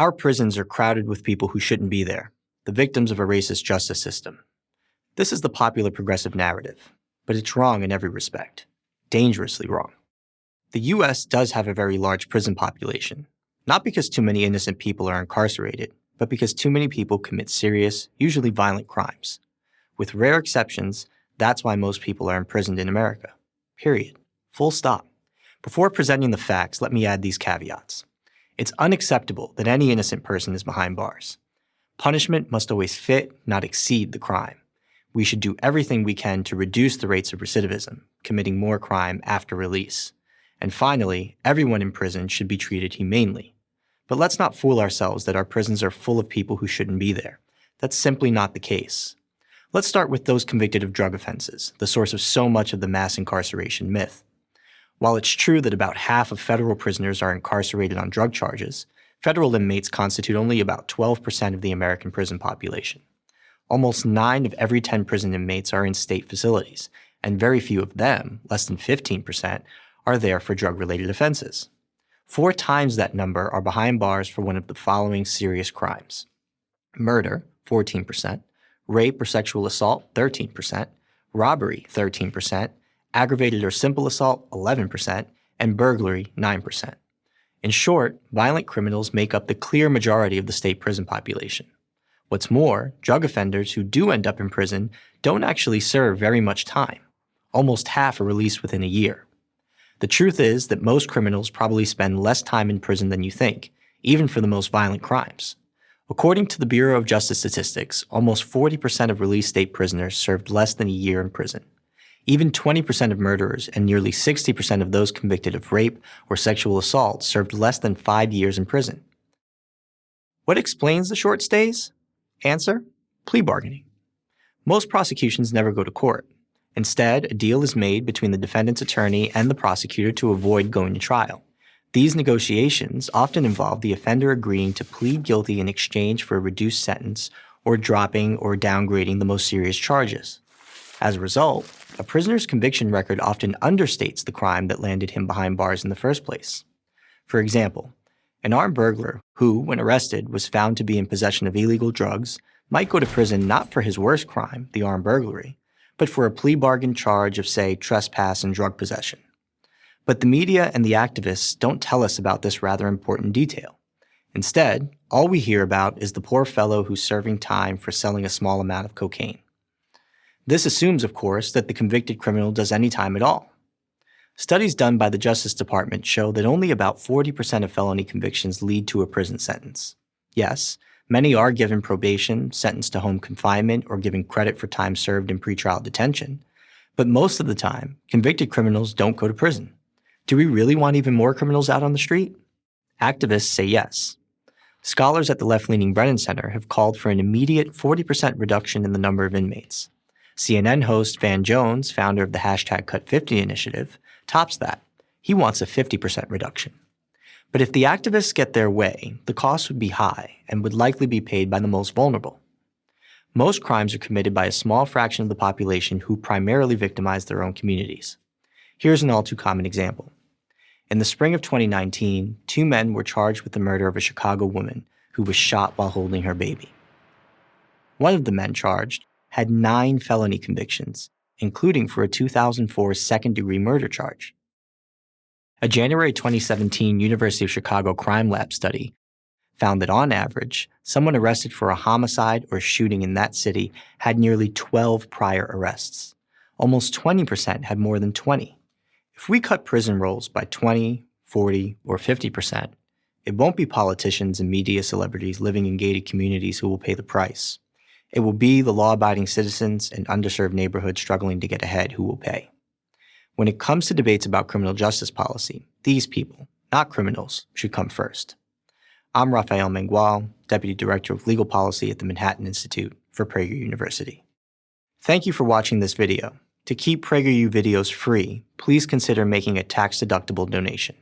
Our prisons are crowded with people who shouldn't be there, the victims of a racist justice system. This is the popular progressive narrative, but it's wrong in every respect. Dangerously wrong. The US does have a very large prison population, not because too many innocent people are incarcerated, but because too many people commit serious, usually violent crimes. With rare exceptions, that's why most people are imprisoned in America. Period. Full stop. Before presenting the facts, let me add these caveats. It's unacceptable that any innocent person is behind bars. Punishment must always fit, not exceed the crime. We should do everything we can to reduce the rates of recidivism, committing more crime after release. And finally, everyone in prison should be treated humanely. But let's not fool ourselves that our prisons are full of people who shouldn't be there. That's simply not the case. Let's start with those convicted of drug offenses, the source of so much of the mass incarceration myth. While it's true that about half of federal prisoners are incarcerated on drug charges, federal inmates constitute only about 12% of the American prison population. Almost 9 of every 10 prison inmates are in state facilities, and very few of them, less than 15%, are there for drug-related offenses. 4 times that number are behind bars for one of the following serious crimes: murder, 14%, rape or sexual assault, 13%, robbery, 13%, aggravated or simple assault, 11%, and burglary, 9%. In short, violent criminals make up the clear majority of the state prison population. What's more, drug offenders who do end up in prison don't actually serve very much time. Almost half are released within a year. The truth is that most criminals probably spend less time in prison than you think, even for the most violent crimes. According to the Bureau of Justice Statistics, almost 40% of released state prisoners served less than a year in prison. Even 20% of murderers and nearly 60% of those convicted of rape or sexual assault served less than 5 years in prison. What explains the short stays? Answer: plea bargaining. Most prosecutions never go to court. Instead, a deal is made between the defendant's attorney and the prosecutor to avoid going to trial. These negotiations often involve the offender agreeing to plead guilty in exchange for a reduced sentence or dropping or downgrading the most serious charges. As a result, a prisoner's conviction record often understates the crime that landed him behind bars in the first place. For example, an armed burglar who, when arrested, was found to be in possession of illegal drugs might go to prison not for his worst crime, the armed burglary, but for a plea bargain charge of, say, trespass and drug possession. But the media and the activists don't tell us about this rather important detail. Instead, all we hear about is the poor fellow who's serving time for selling a small amount of cocaine. This assumes, of course, that the convicted criminal does any time at all. Studies done by the Justice Department show that only about 40% of felony convictions lead to a prison sentence. Yes, many are given probation, sentenced to home confinement, or given credit for time served in pretrial detention. But most of the time, convicted criminals don't go to prison. Do we really want even more criminals out on the street? Activists say yes. Scholars at the left-leaning Brennan Center have called for an immediate 40% reduction in the number of inmates. CNN host Van Jones, founder of the #Cut50 initiative, tops that. He wants a 50% reduction. But if the activists get their way, the cost would be high and would likely be paid by the most vulnerable. Most crimes are committed by a small fraction of the population who primarily victimize their own communities. Here's an all-too-common example. In the spring of 2019, 2 men were charged with the murder of a Chicago woman who was shot while holding her baby. One of the men charged had 9 felony convictions, including for a 2004 second-degree murder charge. A January 2017 University of Chicago Crime Lab study found that on average, someone arrested for a homicide or shooting in that city had nearly 12 prior arrests. Almost 20% had more than 20. If we cut prison rolls by 20, 40, or 50%, it won't be politicians and media celebrities living in gated communities who will pay the price. It will be the law-abiding citizens in underserved neighborhoods struggling to get ahead who will pay. When it comes to debates about criminal justice policy, these people, not criminals, should come first. I'm Rafael Mengual, Deputy Director of Legal Policy at the Manhattan Institute for Prager University. Thank you for watching this video. To keep PragerU videos free, please consider making a tax-deductible donation.